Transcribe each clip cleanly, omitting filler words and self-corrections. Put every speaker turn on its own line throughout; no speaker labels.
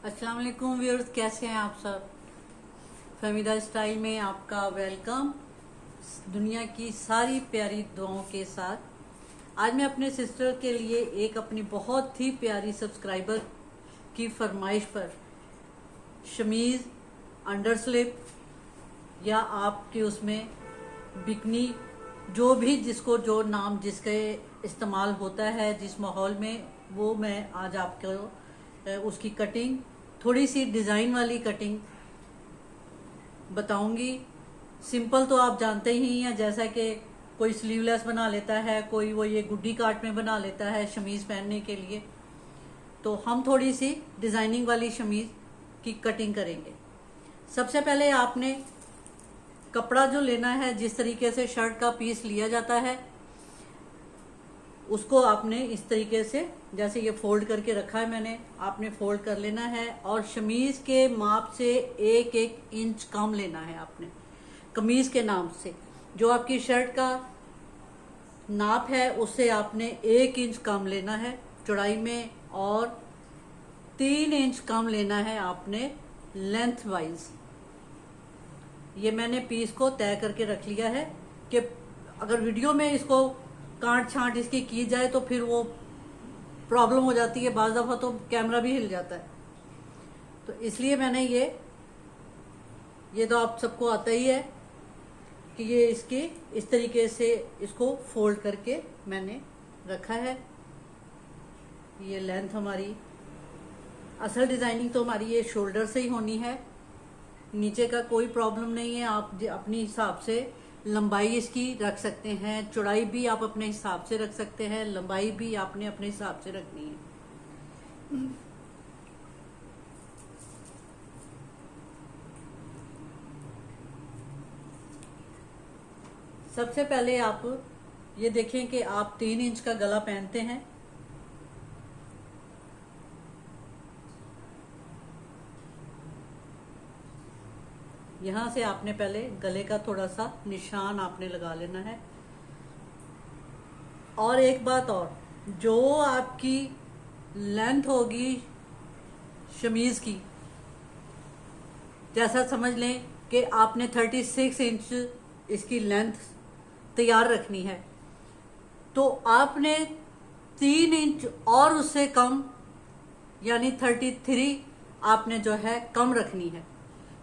अस्सलाम वालेकुम व्यूअर्स, कैसे हैं आप सब। फहमीदा स्टाइल में आपका वेलकम। दुनिया की सारी प्यारी दुआओं के साथ आज मैं अपने सिस्टर के लिए एक अपनी बहुत ही प्यारी सब्सक्राइबर की फरमाइश पर शमीज़, अंडर स्लिप या आपके उसमें बिकनी, जो भी जिसको जो नाम जिसके इस्तेमाल होता है जिस माहौल में, वो मैं आज आपको उसकी कटिंग, थोड़ी सी डिज़ाइन वाली कटिंग बताऊंगी। सिंपल तो आप जानते ही हैं, जैसा कि कोई स्लीवलेस बना लेता है, कोई वो ये गुड्डी काट में बना लेता है शमीज़ पहनने के लिए, तो हम थोड़ी सी डिज़ाइनिंग वाली शमीज़ की कटिंग करेंगे। सबसे पहले आपने कपड़ा जो लेना है, जिस तरीके से शर्ट का पीस लिया जाता है, उसको आपने इस तरीके से, जैसे ये फोल्ड करके रखा है मैंने, आपने फोल्ड कर लेना है और शमीज़ के माप से 1-1 इंच कम लेना है आपने। कमीज़ के नाम से जो आपकी शर्ट का नाप है उससे आपने 1 इंच कम लेना है चौड़ाई में, और 3 इंच कम लेना है आपने लेंथ वाइज। ये मैंने पीस को तय करके रख लिया है कि अगर वीडियो में इसको काट छांट इसकी की जाए तो फिर वो प्रॉब्लम हो जाती है, बाज़ दफ़ा तो कैमरा भी हिल जाता है। तो इसलिए मैंने ये तो आप सबको आता ही है कि ये इसकी इस तरीके से इसको फोल्ड करके मैंने रखा है। ये लेंथ हमारी, असल डिज़ाइनिंग तो हमारी ये शोल्डर से ही होनी है, नीचे का कोई प्रॉब्लम नहीं है। आप अपनी हिसाब से लंबाई इसकी रख सकते हैं, चौड़ाई भी आप अपने हिसाब से रख सकते हैं, लंबाई भी आपने अपने हिसाब से रखनी है। सबसे पहले आप ये देखें कि आप 3 इंच का गला पहनते हैं। यहाँ से आपने पहले गले का थोड़ा सा निशान आपने लगा लेना है। और एक बात और, जो आपकी लेंथ होगी शमीज़ की, जैसा समझ लें कि आपने 36 इंच इसकी लेंथ तैयार रखनी है, तो आपने 3 इंच और उससे कम यानी 33 आपने जो है कम रखनी है,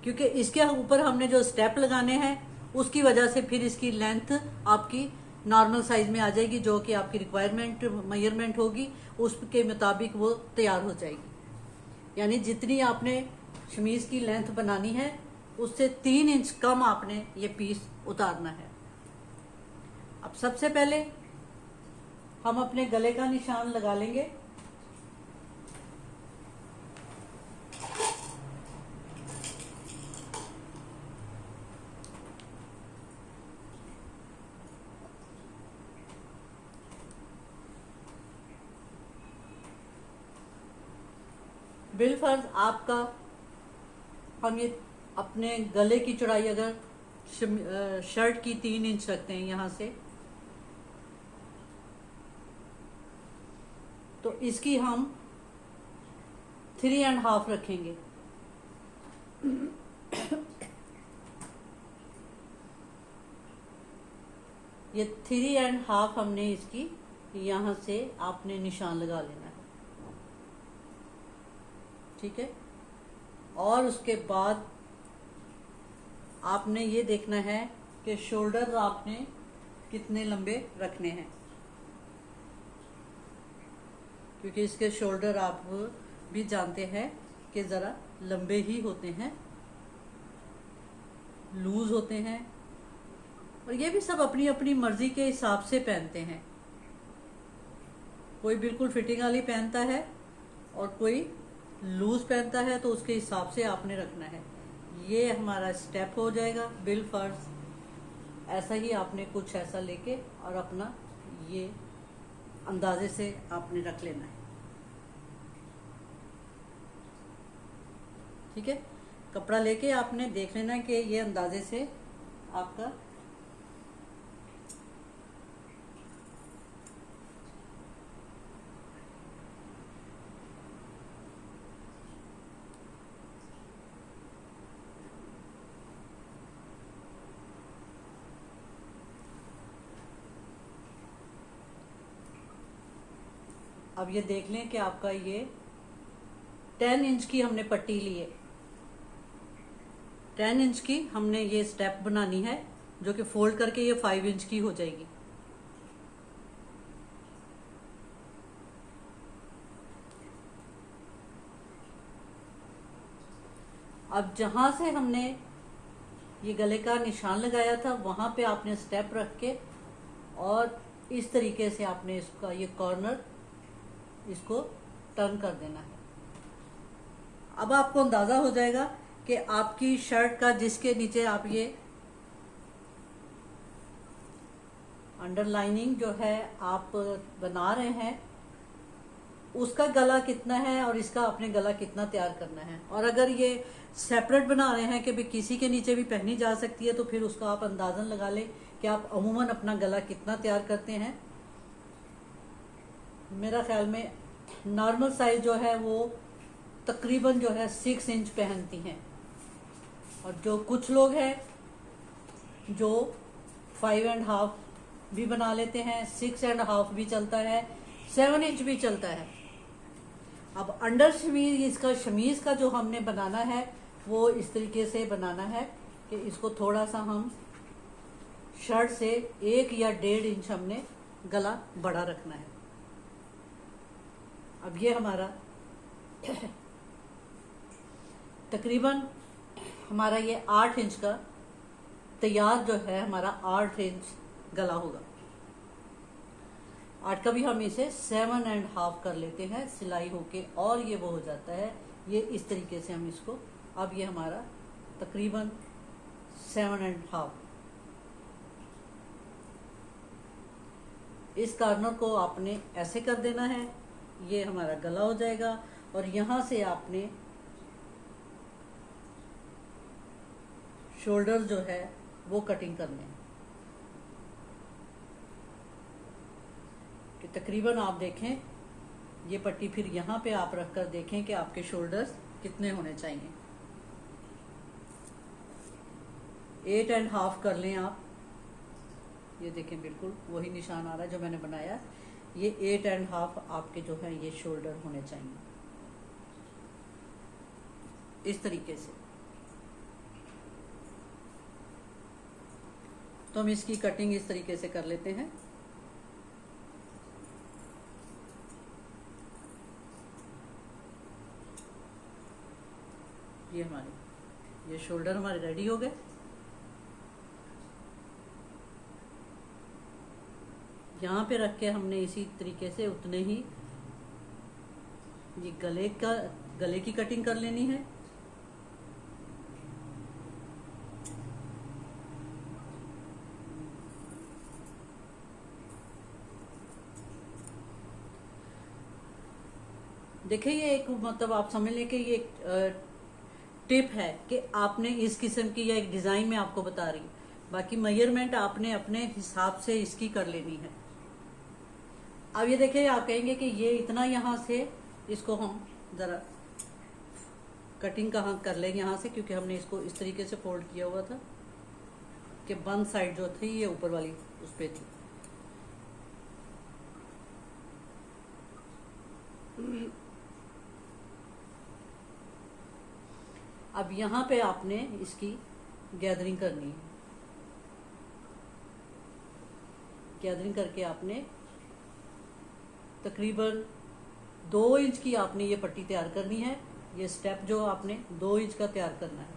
क्योंकि इसके ऊपर हमने जो स्टेप लगाने हैं उसकी वजह से फिर इसकी लेंथ आपकी नॉर्मल साइज में आ जाएगी, जो कि आपकी रिक्वायरमेंट मेजरमेंट होगी उसके मुताबिक वो तैयार हो जाएगी। यानी जितनी आपने शमीज़ की लेंथ बनानी है उससे 3 इंच कम आपने ये पीस उतारना है। अब सबसे पहले हम अपने गले का निशान लगा लेंगे। बिलफर्ज आपका, हम ये अपने गले की चौड़ाई अगर शर्ट की 3 इंच रखते हैं यहाँ से, तो इसकी हम 3.5 रखेंगे। ये 3.5 हमने इसकी यहाँ से आपने निशान लगा लेना है, ठीक है। और उसके बाद आपने ये देखना है कि शोल्डर आपने कितने लंबे रखने हैं, क्योंकि इसके शोल्डर आप भी जानते हैं कि ज़रा लंबे ही होते हैं, लूज होते हैं, और ये भी सब अपनी अपनी मर्जी के हिसाब से पहनते हैं। कोई बिल्कुल फिटिंग वाली पहनता है और कोई लूज पहनता है, तो उसके हिसाब से आपने रखना है। ये हमारा स्टेप हो जाएगा बिल फर्ज। ऐसा ही आपने कुछ ऐसा लेके और अपना ये अंदाजे से आपने रख लेना है, ठीक है। कपड़ा लेके आपने देख लेना कि ये अंदाजे से आपका अब ये देख लें कि आपका ये 10 इंच की हमने पट्टी ली है। 10 इंच की हमने ये स्टेप बनानी है, जो कि फोल्ड करके ये 5 इंच की हो जाएगी। अब जहां से हमने ये गले का निशान लगाया था वहां पे आपने स्टेप रख के और इस तरीके से आपने इसका ये कॉर्नर इसको टर्न कर देना है। अब आपको अंदाजा हो जाएगा कि आपकी शर्ट का जिसके नीचे आप ये अंडरलाइनिंग जो है आप बना रहे हैं उसका गला कितना है और इसका आपने गला कितना तैयार करना है। और अगर ये सेपरेट बना रहे हैं कि भी किसी के नीचे भी पहनी जा सकती है तो फिर उसका आप अंदाजन लगा लें कि आप अमूमन अपना गला कितना तैयार करते हैं। मेरा ख्याल में नॉर्मल साइज जो है वो तकरीबन जो है 6 इंच पहनती हैं, और जो कुछ लोग हैं जो 5.5 भी बना लेते हैं, 6.5 भी चलता है, 7 इंच भी चलता है। अब अंडर शमीज, इसका शमीज का जो हमने बनाना है वो इस तरीके से बनाना है कि इसको थोड़ा सा हम शर्ट से 1 या 1.5 इंच हमने गला बड़ा रखना है। अब ये हमारा तकरीबन हमारा ये 8 इंच का तैयार जो है हमारा 8 इंच गला होगा। 8 का भी हम इसे 7.5 कर लेते हैं सिलाई होके, और ये वो हो जाता है ये इस तरीके से हम इसको, अब ये हमारा तकरीबन 7.5। इस कॉर्नर को आपने ऐसे कर देना है, ये हमारा गला हो जाएगा। और यहां से आपने शोल्डर जो है वो कटिंग करने हैं कि तकरीबन आप देखें ये पट्टी, फिर यहाँ पे आप रख कर देखें कि आपके शोल्डर्स कितने होने चाहिए। 8.5 कर लें आप, ये देखें बिल्कुल वही निशान आ रहा है जो मैंने बनाया। ये 8.5 आपके जो है ये शोल्डर होने चाहिए इस तरीके से। तो हम इसकी कटिंग इस तरीके से कर लेते हैं। ये हमारे ये शोल्डर हमारे रेडी हो गए। यहाँ पे रख के हमने इसी तरीके से उतने ही ये गले की कटिंग कर लेनी है। देखिए ये एक मतलब आप समझ लें कि ये एक टिप है कि आपने इस किस्म की या एक डिजाइन में आपको बता रही, बाकी मेजरमेंट आपने अपने हिसाब से इसकी कर लेनी है। अब ये देखिए आप कहेंगे कि ये इतना यहाँ से इसको हम जरा कटिंग कहाँ कर लेंगे यहाँ से, क्योंकि हमने इसको इस तरीके से फोल्ड किया हुआ था कि बंद साइड जो थी ये ऊपर वाली उस पे थी। अब यहाँ पे आपने इसकी गैदरिंग करनी है। गैदरिंग करके आपने तकरीबन 2 इंच की आपने ये पट्टी तैयार करनी है। ये स्टेप जो आपने 2 इंच का तैयार करना है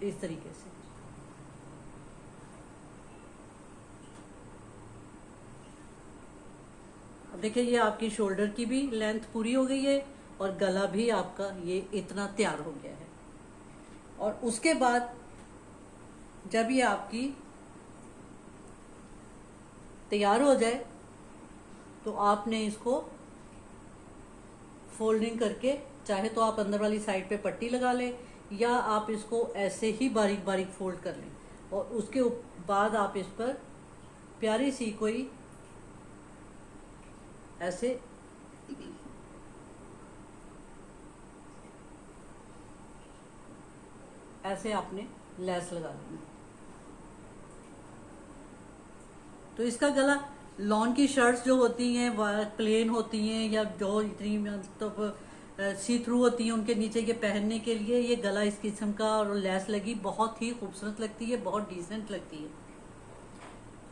इस तरीके से। अब देखिए ये आपकी शोल्डर की भी लेंथ पूरी हो गई है और गला भी आपका ये इतना तैयार हो गया है। और उसके बाद जब ये आपकी तैयार हो जाए तो आपने इसको फोल्डिंग करके, चाहे तो आप अंदर वाली साइड पे पट्टी लगा लें या आप इसको ऐसे ही बारीक बारीक फोल्ड कर लें, और उसके बाद आप इस पर प्यारी सी कोई ऐसे ऐसे आपने लेस लगा लेना। तो इसका गला लॉन की शर्ट्स जो होती हैं प्लेन होती हैं या जो इतनी मतलब सी थ्रू होती हैं, उनके नीचे ये पहनने के लिए ये गला इस किस्म का और लेस लगी बहुत ही खूबसूरत लगती है, बहुत डिसेंट लगती है।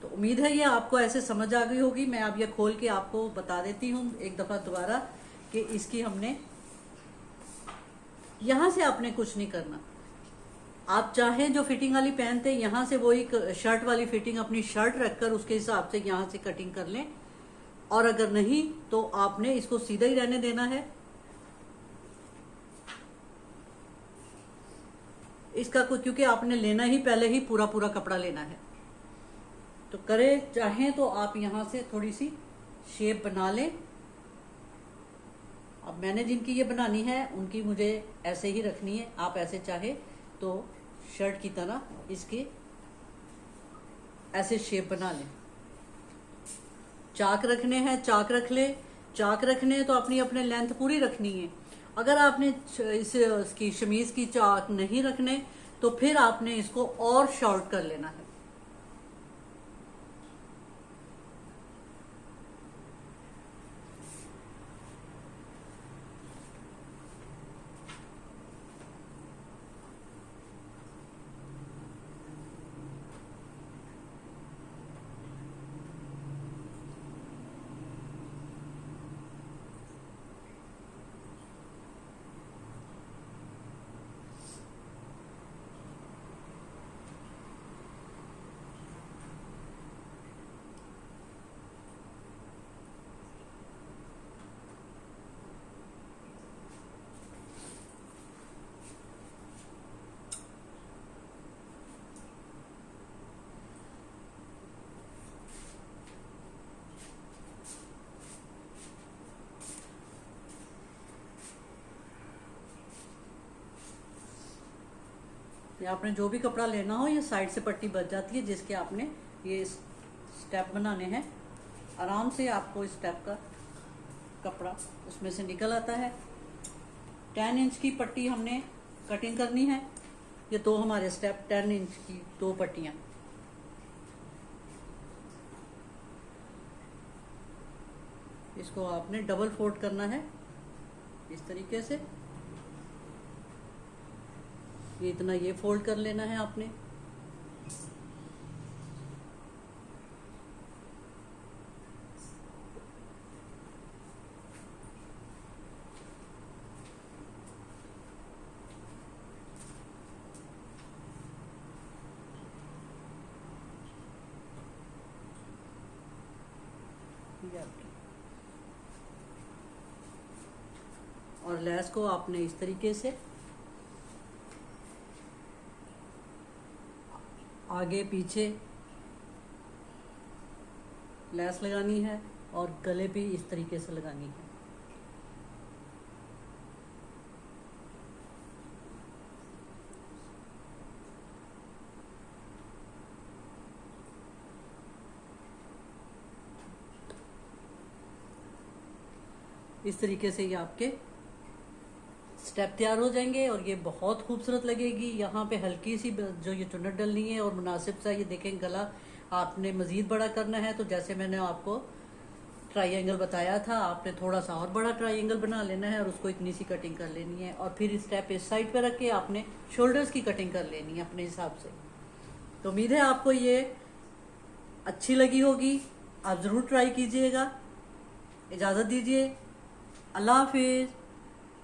तो उम्मीद है ये आपको ऐसे समझ आ गई होगी। मैं अब ये खोल के आपको बता देती हूँ एक दफ़ा दोबारा कि इसकी हमने यहाँ से आपने कुछ नहीं करना। आप चाहें जो फिटिंग वाली पहनते हैं यहाँ से वही शर्ट वाली फिटिंग अपनी शर्ट रखकर उसके हिसाब से यहाँ से कटिंग कर लें, और अगर नहीं तो आपने इसको सीधा ही रहने देना है। इसका कुछ क्योंकि आपने लेना ही पहले ही पूरा पूरा कपड़ा लेना है, तो करें चाहें तो आप यहाँ से थोड़ी सी शेप बना लें। अब मैंने जिनकी ये बनानी है उनकी मुझे ऐसे ही रखनी है, आप ऐसे चाहे तो शर्ट की तरह इसके ऐसे शेप बना लें। चाक रखने हैं चाक रख ले, चाक रखने हैं तो अपनी अपने लेंथ पूरी रखनी है। अगर आपने इसकी शमीज की चाक नहीं रखने तो फिर आपने इसको और शॉर्ट कर लेना है। या आपने जो भी कपड़ा लेना हो, ये साइड से पट्टी बच जाती है जिसके आपने ये स्टेप बनाने हैं। आराम से आपको इस स्टेप का कपड़ा उसमें से निकल आता है। 10 इंच की पट्टी हमने कटिंग करनी है। ये दो हमारे स्टेप 10 इंच की दो पट्टियां। इसको आपने डबल फोल्ड करना है इस तरीके से। ये इतना ये फोल्ड कर लेना है आपने। ये आपकी और लेस को आपने इस तरीके से आगे पीछे लेस लगानी है और गले भी इस तरीके से लगानी है। इस तरीके से ये आपके स्टेप तैयार हो जाएंगे और ये बहुत खूबसूरत लगेगी। यहाँ पे हल्की सी जो ये चुन्नट डलनी है और मुनासिब सा ये देखें गला आपने मज़ीद बड़ा करना है, तो जैसे मैंने आपको ट्रायंगल बताया था, आपने थोड़ा सा और बड़ा ट्रायंगल बना लेना है और उसको इतनी सी कटिंग कर लेनी है। और फिर स्टेप इस साइड पे रख के आपने शोल्डर्स की कटिंग कर लेनी है अपने हिसाब से। तो उम्मीद है आपको ये अच्छी लगी होगी, आप ज़रूर ट्राई कीजिएगा। इजाज़त दीजिए, अल्लाह हाफिज़।